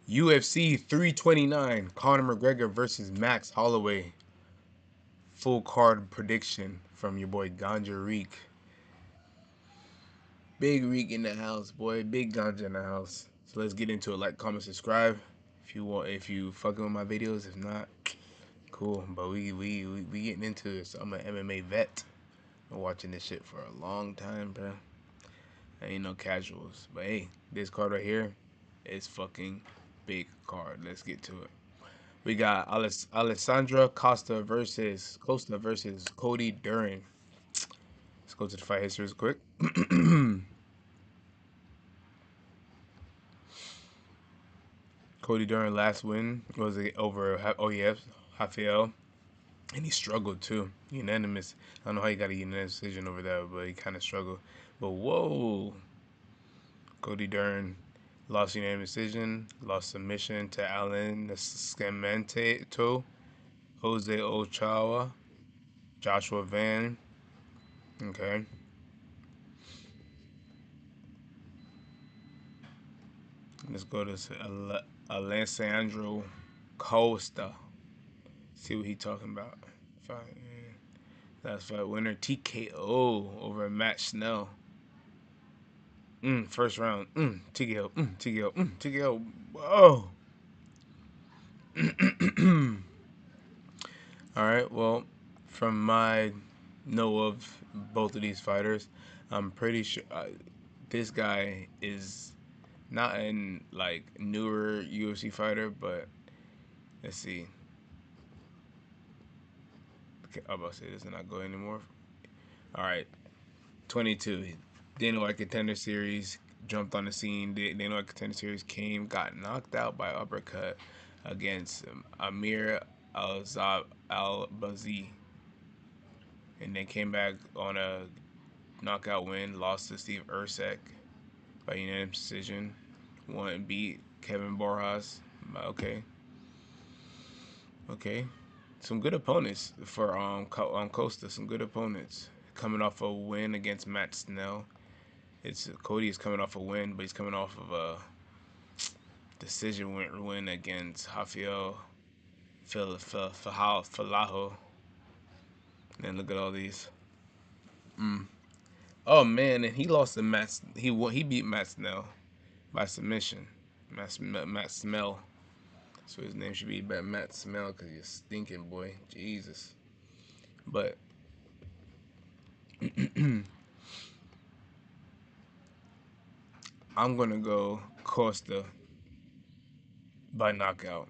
UFC 329, Conor McGregor versus Max Holloway. Full card prediction from your boy Ganja Reek. Big Reek in the house, boy. Big Ganja in the house. So let's get into it. Like, comment, subscribe if you fucking with my videos. If not, cool. But we getting into this. I'm an MMA vet. Been watching this shit for a long time, bro. I ain't no casuals. But hey, this card right here is fucking big card. Let's get to it. We got Alessandra Costa versus Cody Duran. Let's go to the fight history real quick. Cody Duran last win was over OEF Rafael, and he struggled too. Unanimous. I don't know how he got a unanimous decision over that, but he kind of struggled. But whoa, Cody Duran lost unanimous decision, lost submission to Alan Scamento, Jose Ochoa, Joshua Van. Okay. Let's go to Alessandro Costa. See what he talking about. Fight. Last fight winner TKO over Matt Snell. First round. TKO. TKO. TKO. Whoa. All right. Well, from my know of both of these fighters, I'm pretty sure this guy is not an like newer UFC fighter, but let's see. Okay, I'm about to say this and not go anymore. All right, 22. Dana White Contender Series jumped on the scene. Dana White Contender Series got knocked out by uppercut against Amir Al-Bazi, and then came back on a knockout win. Lost to Steve Ercek by unanimous decision. Won and beat Kevin Borjas. Okay, okay. Some good opponents for Costa. Some good opponents coming off a win against Matt Snell. It's Cody is coming off a win, but he's coming off of a decision win against Rafael Falaho. And look at all these. Oh man, and he lost to Matt. He beat Matt Snell by submission. Matt Smell. So his name should be Matt Smell because he's a stinking boy. Jesus. But I'm gonna go Costa by knockout.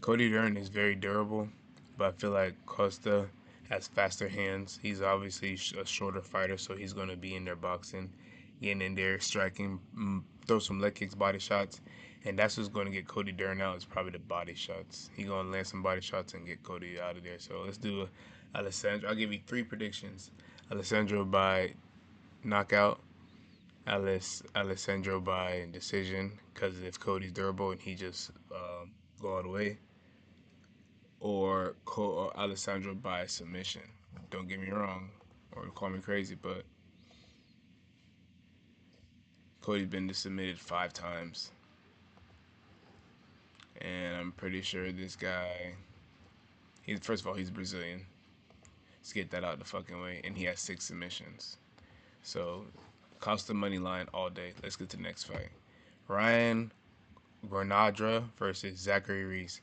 Cody Durden is very durable, but I feel like Costa has faster hands. He's obviously a shorter fighter, so he's going to be in there boxing, getting in there, striking, throw some leg kicks, body shots, and that's what's going to get Cody Durden out is probably the body shots. He's going to land some body shots and get Cody out of there. So let's do Alessandro. I'll give you 3 predictions. Alessandro by knockout, Alessandro by decision, because if Cody's durable and he just go all the way, or Alessandro by submission. Don't get me wrong, or call me crazy, but Cody's been submitted 5 times, and I'm pretty sure this guy. He's first of all he's Brazilian. Let's get that out the fucking way, and he has 6 submissions. So, Costa money line all day. Let's get to the next fight. Ryan Granadra versus Zachary Reese.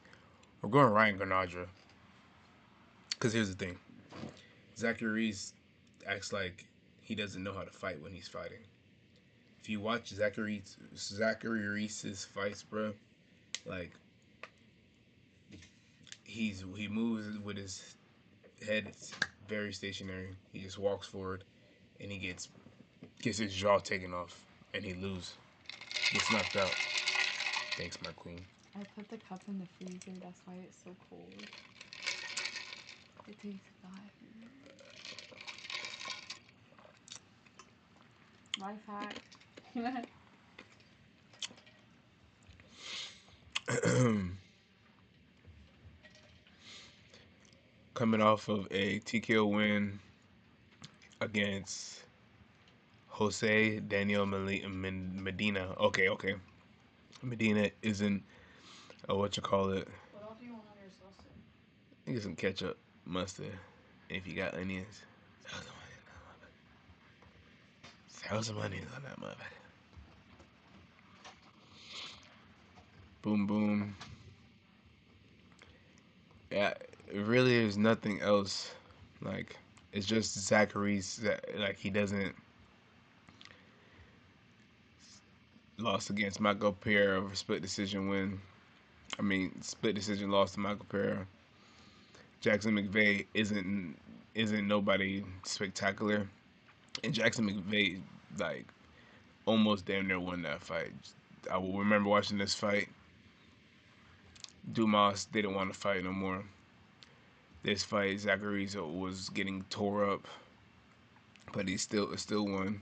We're going Ryan Granadra. Because here's the thing. Zachary Reese acts like he doesn't know how to fight when he's fighting. If you watch Zachary Reese's fights, bro, like he moves with his head. It's very stationary. He just walks forward, and he gets his jaw taken off, and he loses. Gets knocked out. Thanks, my queen. I put the cup in the freezer, that's why it's so cold. It takes 5 minutes. Life hack. Coming off of a TKO win against Jose Daniel Medina. Okay. Medina isn't what you call it. What else do you want on your salsa? Get some ketchup, mustard, if you got onions. Throw some onions on that motherfucker. Boom, boom. Yeah, really, there's nothing else. Like, it's just Zachary's. Like, he doesn't lost against Michael Pereira over split decision win. I mean, split decision loss to Michael Pereira. Jackson McVeigh isn't nobody spectacular, and Jackson McVeigh like almost damn near won that fight. I will remember watching this fight. Dumas didn't want to fight no more. This fight, Zachary was getting tore up, but he still won.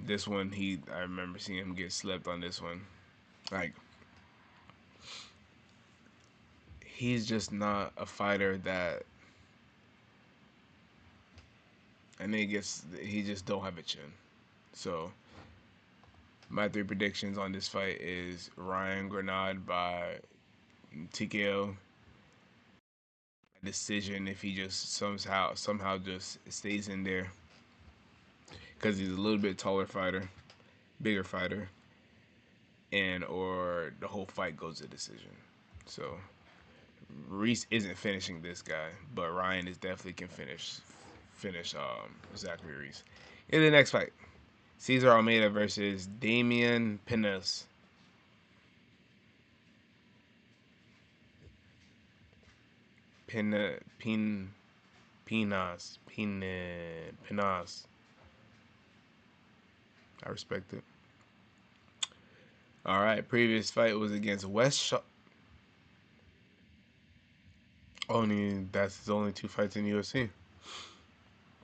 This one, I remember seeing him get slept on this one. Like, he's just not a fighter that, and he just don't have a chin. So my three predictions on this fight is Ryan Grenade by TKO decision if he just somehow just stays in there because he's a little bit taller fighter, bigger fighter, and or the whole fight goes to decision. So Reese isn't finishing this guy, but Ryan is definitely can finish Zachary Reese. In the next fight, Cesar Almeida versus Damian Pinas. Pinas. I respect it. All right, previous fight was against West Shaw. That's his only two fights in UFC.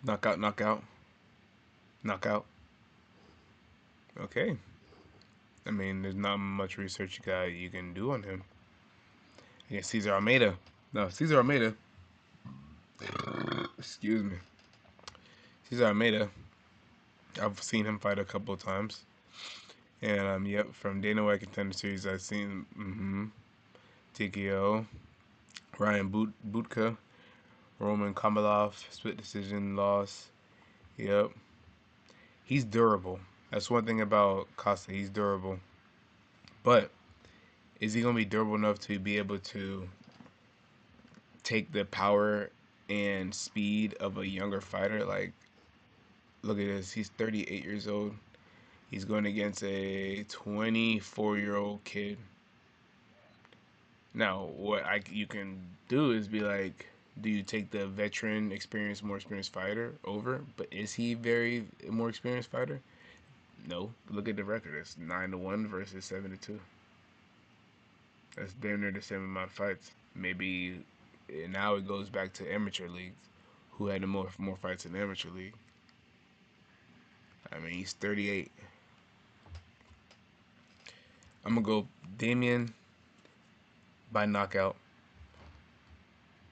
Knockout, knockout, knockout. Okay. I mean, there's not much research you can do on him. Against Cesar Almeida. No, Cesar Almeida. Excuse me. Cesar Almeida. I've seen him fight a couple of times. And yep, from Dana White Contender Series, I've seen TKO, Ryan Butka, Roman Kamalov, split decision loss. Yep, he's durable. That's one thing about Costa. He's durable, but is he gonna be durable enough to be able to take the power and speed of a younger fighter? Like, look at this. He's 38 years old. He's going against a 24-year-old kid. Now, you can do is be like, do you take the veteran, more experienced fighter over? But is he very more experienced fighter? No. Look at the record. It's 9-1 versus 7-2. That's damn near the same amount of fights. Maybe now it goes back to amateur leagues. Who had the more fights in the amateur league? I mean, he's 38. I'm gonna go Damian by knockout,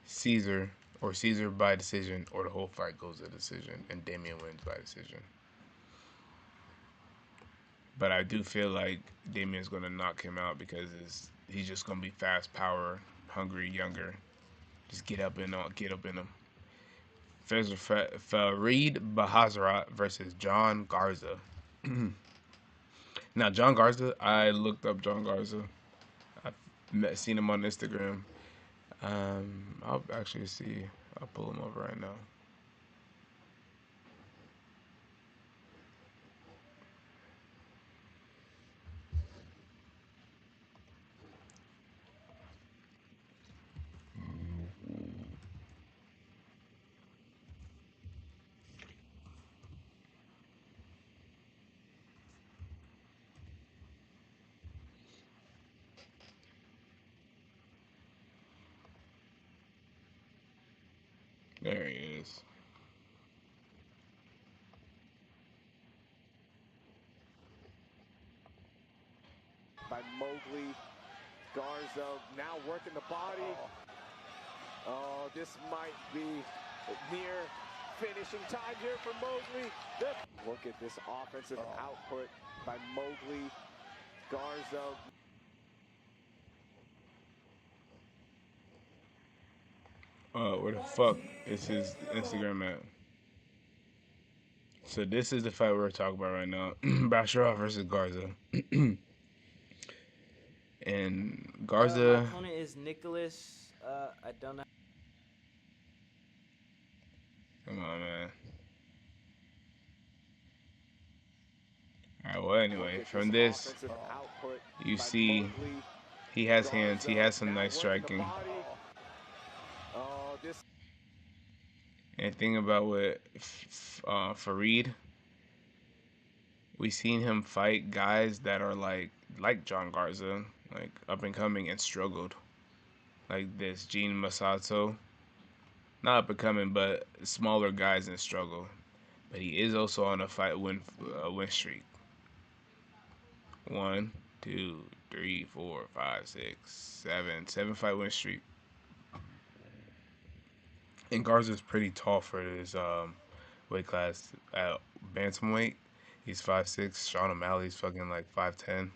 Caesar by decision, or the whole fight goes to decision and Damian wins by decision. But I do feel like Damian's gonna knock him out because he's just gonna be fast, power, hungry, younger. Just get up in him. Farid Bahazrat versus John Garza. Now, John Garza, I looked up John Garza. I've seen him on Instagram. I'll actually see. I'll pull him over right now. There he is. By Mowgli. Garza now working the body. Oh, this might be near finishing time here for Mowgli. Look at this offensive output by Mowgli. Garza. Where the fuck is his Instagram at? So this is the fight we're talking about right now. Basharov versus Garza. And My Garza, opponent is Nicholas. I don't know. come on, man. All right. Well, anyway, from this, you see he has hands. He has some nice striking. And thing about with Farid, we seen him fight guys that are like John Garza, like up and coming and struggled. Like this Gene Masato, not up and coming, but smaller guys and struggle. But he is also on a win streak. 1, 2, 3, 4, 5, 6, 7, 7-fight win streak. And Garza's pretty tall for his weight class at bantamweight. He's 5'6". Sean O'Malley's fucking like 5'10".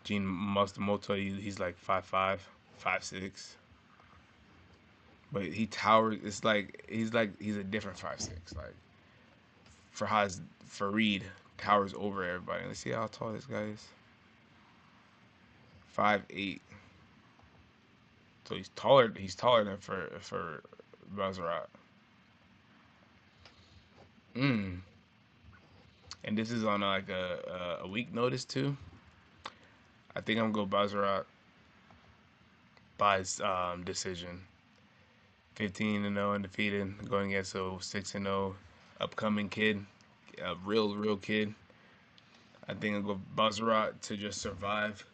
Gene Mastamoto, he's like 5'5", 5'6". But he towers. It's like he's a different 5'6". Like Farid towers over everybody. Let's see how tall this guy is. 5'8". So he's taller. He's taller than for Bazarat. And this is on like a week notice too. I think I'm gonna go Bazarat by decision. 15-0 undefeated, going against a 6-0 upcoming kid, a real kid. I think I'll go Bazarat to just survive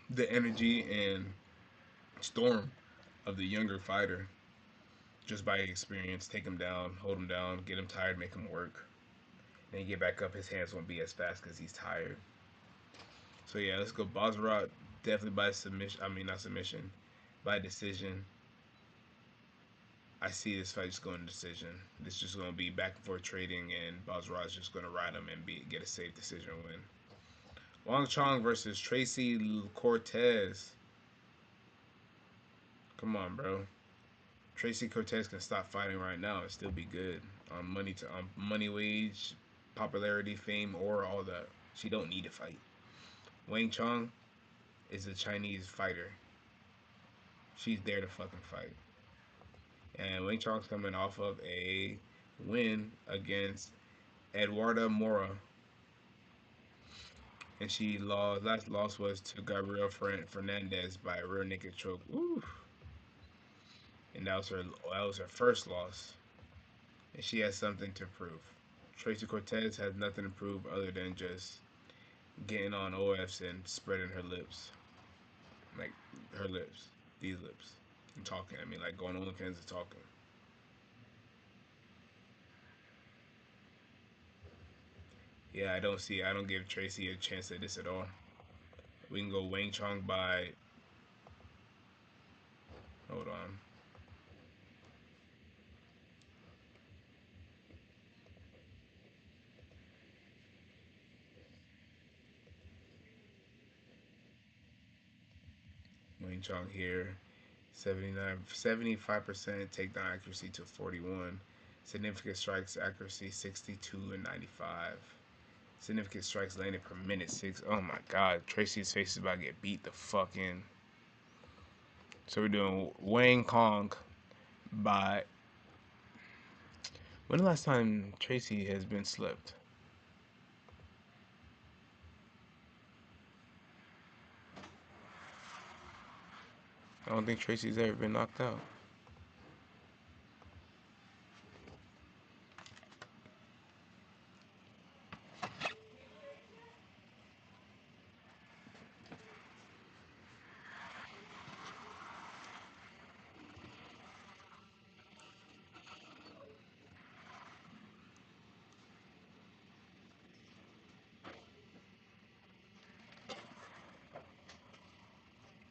the energy and storm of the younger fighter. Just by experience, take him down, hold him down, get him tired, make him work. Then get back up, his hands won't be as fast because he's tired. So yeah, let's go Bazarat, definitely by submission. I mean, not submission, by decision. I see this fight just going to decision. This is just going to be back and forth trading, and Bazarat's just going to ride him and get a safe decision win. Wang Chong versus Tracy Cortez. Come on, bro. Tracy Cortez can stop fighting right now and still be good on money wage, popularity, fame, or all that. She don't need to fight. Wang Chong is a Chinese fighter. She's there to fucking fight. And Wang Chong's coming off of a win against Eduarda Mora. And she lost. Last loss was to Gabriel Fernandez by a rear naked choke. Ooh. And that was her first loss. And she has something to prove. Tracy Cortez has nothing to prove other than just getting on OFs and spreading her lips. Like her lips. These lips. And talking. I mean, like going on OnlyFans and talking. Yeah, I don't give Tracy a chance at this at all. We can go Wang Chong by. Hold on. Wang Chong here. 75% takedown accuracy to 41. Significant strikes accuracy 62 and 95. Significant strikes landed per minute 6. Oh my god, Tracy's face is about to get beat the fuck in. So we're doing Wang Kong by. When the last time Tracy has been slipped? I don't think Tracy's ever been knocked out.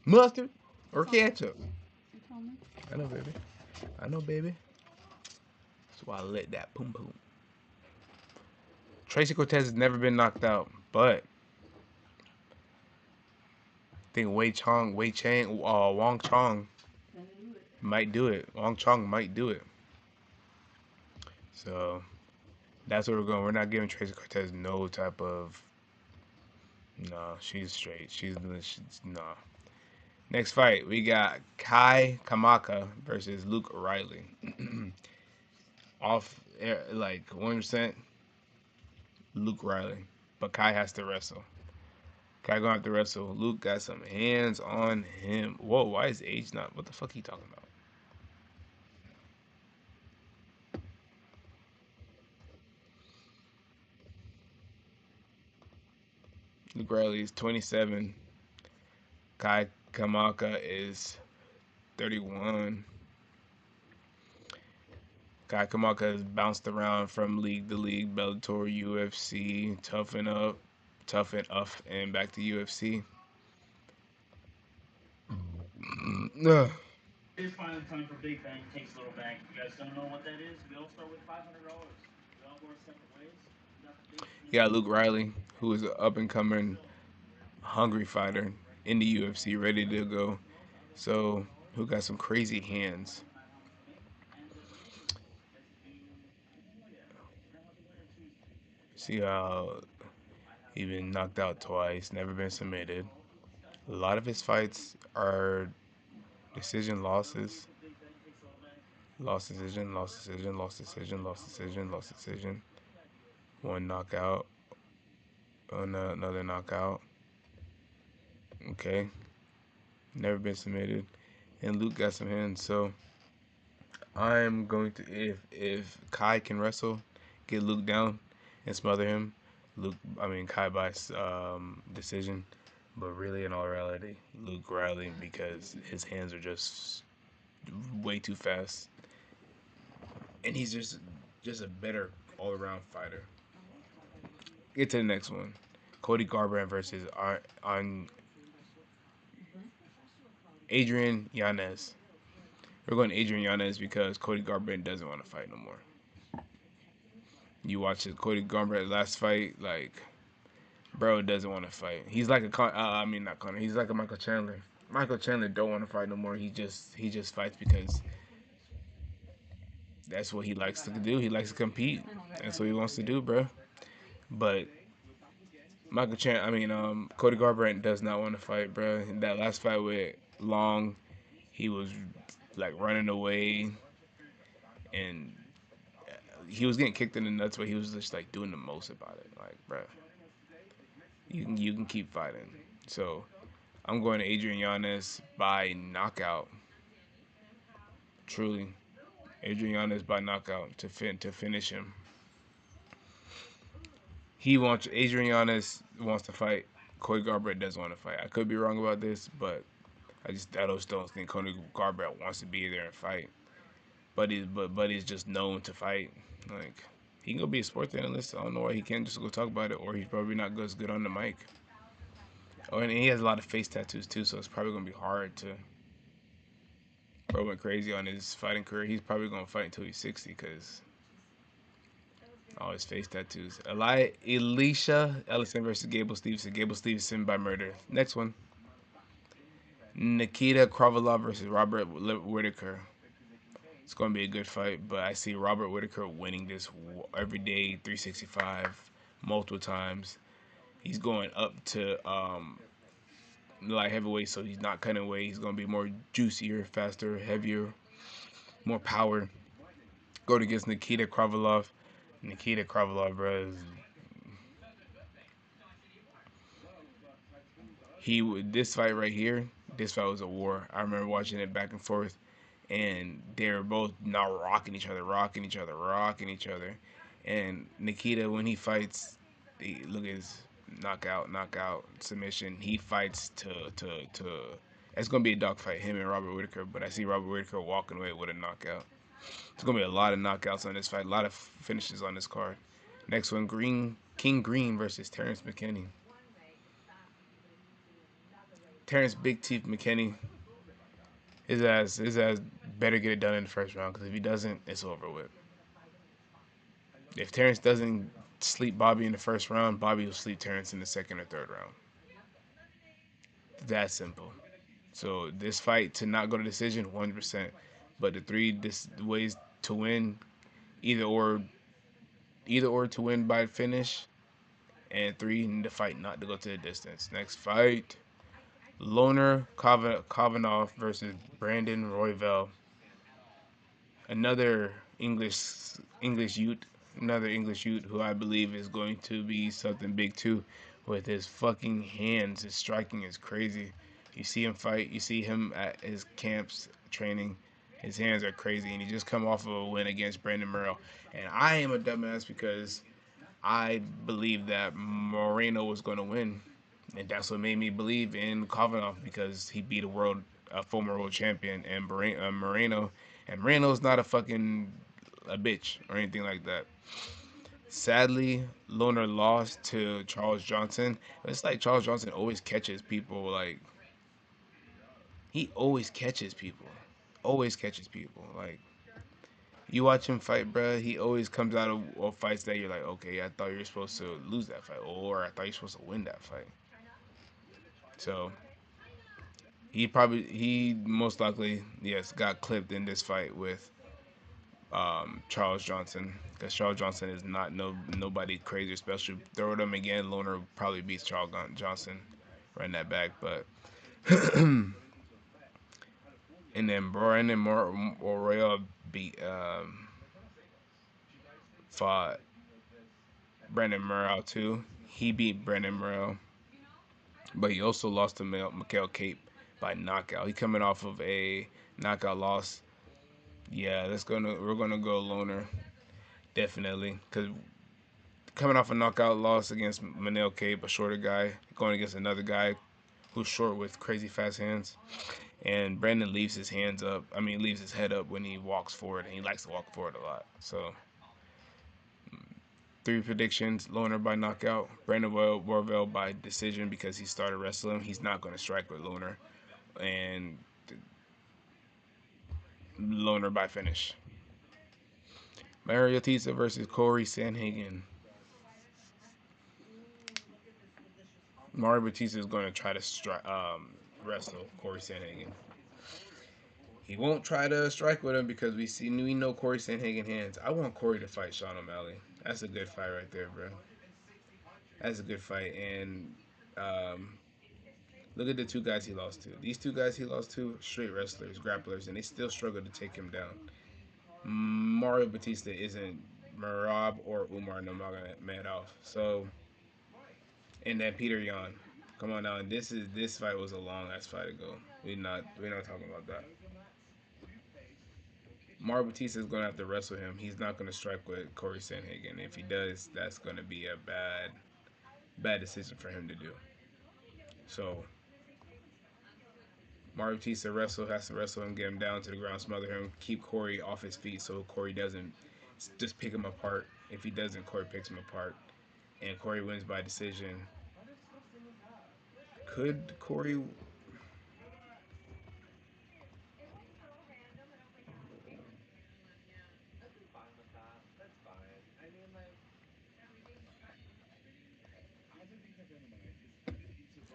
Mustard or ketchup? You tell me. I know, baby. I know, baby. That's why I let that boom boom. Tracy Cortez has never been knocked out, but I think Wang Chong might do it. Wang Chong might do it. So that's where we're going. We're not giving Tracy Cortez no type of. No, she's straight. She's no. Next fight, we got Kai Kamaka versus Luke Riley. Off air, like 100%, Luke Riley, but Kai has to wrestle. Kai gonna have to wrestle. Luke got some hands on him. Whoa, why is age not? What the fuck he talking about? Luke Riley is 27. Kai Kamaka is 31. Kai Kamaka has bounced around from league to league, Bellator, UFC, Toughen Up, and back to UFC. It's finally time for Big Bang Takes Little Bang. You guys don't know what that is? We all start with $500. We all go our separate ways. We got the big. You got Luke Riley, who is an up and coming, hungry fighter in the UFC, ready to go. So, who got some crazy hands. See how he been knocked out twice, never been submitted. A lot of his fights are decision losses. Lost decision, lost decision, lost decision, lost decision, lost decision. One knockout. Another knockout. Okay. Never been submitted. And Luke got some hands, so I'm going to if Kai can wrestle, get Luke down and smother him. Kai by decision. But really, in all reality, Luke Riley, because his hands are just way too fast. And he's just a better all-around fighter. Get to the next one. Cody Garbrandt versus Adrian Yanez. We're going to Adrian Yanez because Cody Garbrandt doesn't want to fight no more. You watch Cody Garbrandt last fight, like, bro doesn't want to fight. He's like not Conor. He's like a Michael Chandler. Michael Chandler don't want to fight no more. He just fights because that's what he likes to do. He likes to compete. That's what he wants to do, bro. But Cody Garbrandt does not want to fight, bro. In that last fight with Long, he was like running away, and he was getting kicked in the nuts, but he was just like doing the most about it. Like, bro, you can keep fighting. So I'm going to Adrian Yanez by knockout. Truly, Adrian Yanez by knockout to finish him. Adrian Yanez wants to fight. Cody Garbrandt doesn't want to fight. I could be wrong about this, but I just don't think Cody Garbrandt wants to be there and fight. But he's just known to fight. Like, he can go be a sports analyst. I don't know why he can't just go talk about it, or he's probably not as good on the mic. Oh, and he has a lot of face tattoos too, so it's probably gonna be hard to. Bro went crazy on his fighting career. He's probably gonna fight until he's 60 because all his face tattoos. Alicia Ellison versus Gable Stevenson. Gable Stevenson by murder. Next one. Nikita Krylov versus Robert Whitaker. It's going to be a good fight, but I see Robert Whitaker winning this every day, 365, multiple times. He's going up to light heavyweight, so he's not cutting weight. He's going to be more juicier, faster, heavier, more power. Going against Nikita Krylov. Nikita Krylov, bro, this fight right here, this fight was a war. I remember watching it back and forth, and they were both now rocking each other. And Nikita, when he fights, look at his knockout, submission. He fights to. It's gonna be a dogfight, him and Robert Whitaker. But I see Robert Whitaker walking away with a knockout. There's gonna be a lot of knockouts on this fight, a lot of finishes on this card. Next one, King Green versus Terrence McKinney. Terrence Big Teeth McKinney, his ass better get it done in the first round, because if he doesn't, it's over with. If Terrence doesn't sleep Bobby in the first round, Bobby will sleep Terrence in the second or third round. That simple. So this fight to not go to decision, 100%. But the three ways to win, either or to win by finish, and 3 the fight not to go to the distance. Next fight, Loner Kavanagh versus Brandon Royval. Another English youth, another English youth who I believe is going to be something big too. With his fucking hands, his striking is crazy. You see him fight, you see him at his camps training. His hands are crazy, and he just come off of a win against Brandon Morrell. And I am a dumbass because I believed that Moreno was going to win, and that's what made me believe in Kavanagh because he beat a former world champion, and Moreno, and Moreno's not a bitch or anything like that. Sadly, Loner lost to Charles Johnson. It's like Charles Johnson always catches people. Like he always catches people. Like you watch him fight, bruh, he always comes out of fights that you're like, okay, I thought you were supposed to lose that fight, or I thought you were supposed to win that fight. So he most likely, yes, got clipped in this fight with Charles Johnson, because Charles Johnson is not nobody crazy, especially throw them again. Loner probably beats Charles Johnson, run that back, but and then Brandon Morrell beat fought Brandon Morrell too. He beat Brandon Morrell, but he also lost to Mikael Cape by knockout. He coming off of a knockout loss. Yeah, we're gonna go Loner definitely, because coming off a knockout loss against Manel Cape, a shorter guy, going against another guy who's short with crazy fast hands. And Brandon leaves his hands up. I mean, leaves his head up when he walks forward, and he likes to walk forward a lot. So, 3 predictions: Loner by knockout, Brandon Royval by decision because he started wrestling. He's not going to strike with Loner, and Loner by finish. Mario Batista versus Corey Sandhagen. Mario Batista is going to try to wrestle Corey Sandhagen. He won't try to strike with him because we know Corey Sandhagen hands. I want Corey to fight Sean O'Malley. That's a good fight right there, bro. That's a good fight. And look at the 2 guys he lost to. These 2 guys he lost to, straight wrestlers, grapplers, and they still struggle to take him down. Mario Batista isn't Merab or Umar Nurmagomedov. So, and then Peter Yan. Come on now, this fight was a long ass fight to go. We're not talking about that. Mario Batista is going to have to wrestle him. He's not going to strike with Corey Sandhagen. If he does, that's going to be a bad decision for him to do. So, Mario Batista has to wrestle him, get him down to the ground, smother him, keep Corey off his feet so Corey doesn't just pick him apart. If he doesn't, Corey picks him apart. And Corey wins by decision. Could Corey...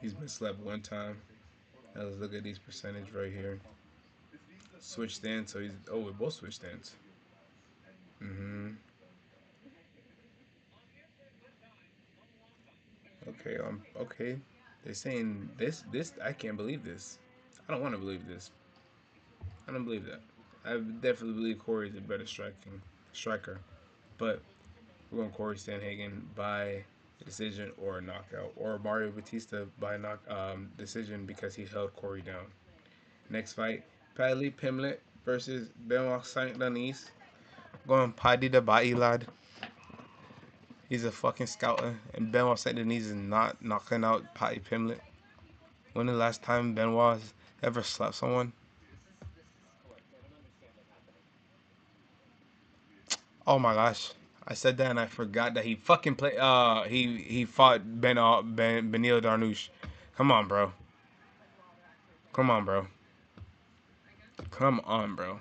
He's been slept 1 time. Now let's look at these percentage right here. Switch stance, so we both switch stance. Okay, okay. They're saying this, I can't believe this. I don't want to believe this. I don't believe that. I definitely believe Corey is a better striker. But we're going Corey Sandhagen by decision or knockout. Or Mario Batista by decision because he held Corey down. Next fight, Paddy Pimblett versus Benoit Saint Denis. Going Paddy the body lad. He's a fucking scouter. And Benoit Saint Denis is not knocking out Paddy Pimblett. When the last time Benoit ever slapped someone? Oh my gosh. I said that and I forgot that he fucking played. He fought Benil Darnouche. Come on, bro. Come on, bro. Come on, bro.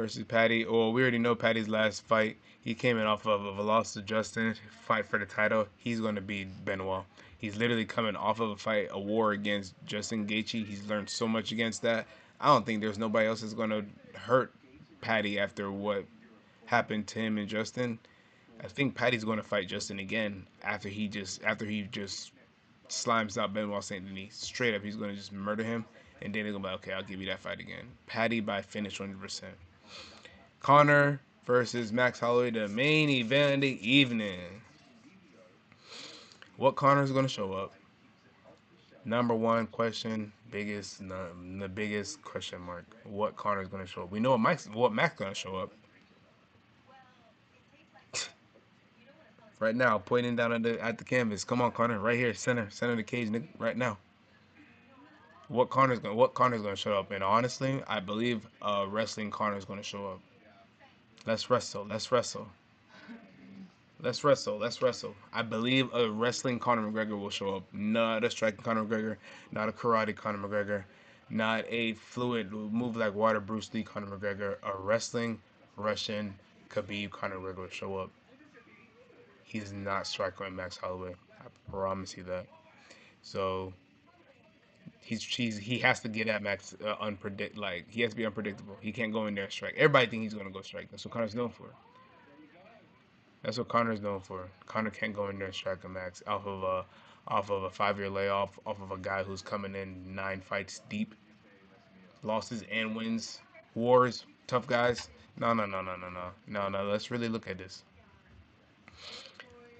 versus Patty. Well, we already know Patty's last fight. He came in off of a loss to Justin. Fight for the title. He's going to beat Benoit. He's literally coming off of a war against Justin Gaethje. He's learned so much against that. I don't think there's nobody else that's going to hurt Patty after what happened to him and Justin. I think Patty's going to fight Justin again after he just slimes out Benoit Saint Denis. Straight up, he's going to just murder him. And then they're going to be like, okay, I'll give you that fight again. Patty by finish 100%. Conor versus Max Holloway, the main event of the evening. What Conor's going to show up? Number one question, the biggest question mark. What Conor's going to show up? We know what Mac's going to show up. Right now, pointing down at the canvas. Come on, Conor, right here, center of the cage, nigga, right now. What Conor's gonna show up? And honestly, I believe wrestling Conor's gonna show up. Let's wrestle. I believe a wrestling Conor McGregor will show up. Not a striking Conor McGregor, not a karate Conor McGregor, not a fluid move like water Bruce Lee Conor McGregor. A wrestling Russian Khabib Conor McGregor will show up. He's not striking Max Holloway. I promise you that. So he has to get at Max he has to be unpredictable. He can't go in there and strike. Everybody think he's gonna go strike. That's what Conor's known for. Conor can't go in there and strike a Max off of a 5-year layoff, off of a guy who's coming in 9 fights deep, losses and wins, wars, tough guys. No. Let's really look at this.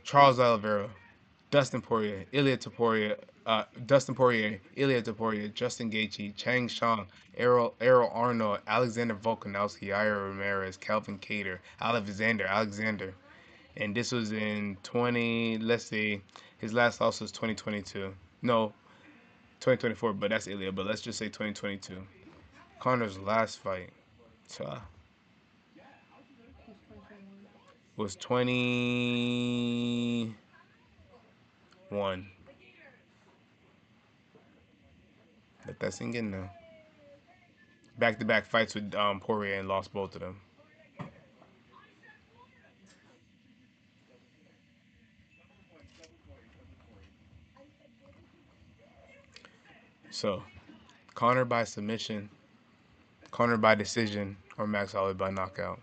Charles Oliveira, Dustin Poirier, Ilia Topuria, Justin Gaethje, Chang Shang, Errol Arnold, Alexander Volkanovski, Yair Ramirez, Calvin Kattar, Alexander. And this was in let's see, his last loss was 2022. No, 2024, but that's Ilia. But let's just say 2022. Conor's last fight was 21. Let that sink in now. Back-to-back fights with Poirier and lost both of them. So, Conor by submission, Conor by decision, or Max Holloway by knockout.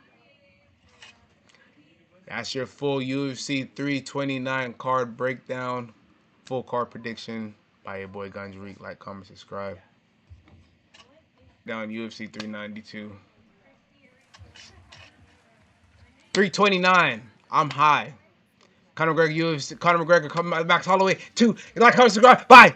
That's your full UFC 329 card breakdown, full card prediction by your boy Ganjarique. Like, comment, subscribe. Down UFC 392. 329. I'm high. Conor McGregor, Max Holloway 2. Like, comment, subscribe. Bye.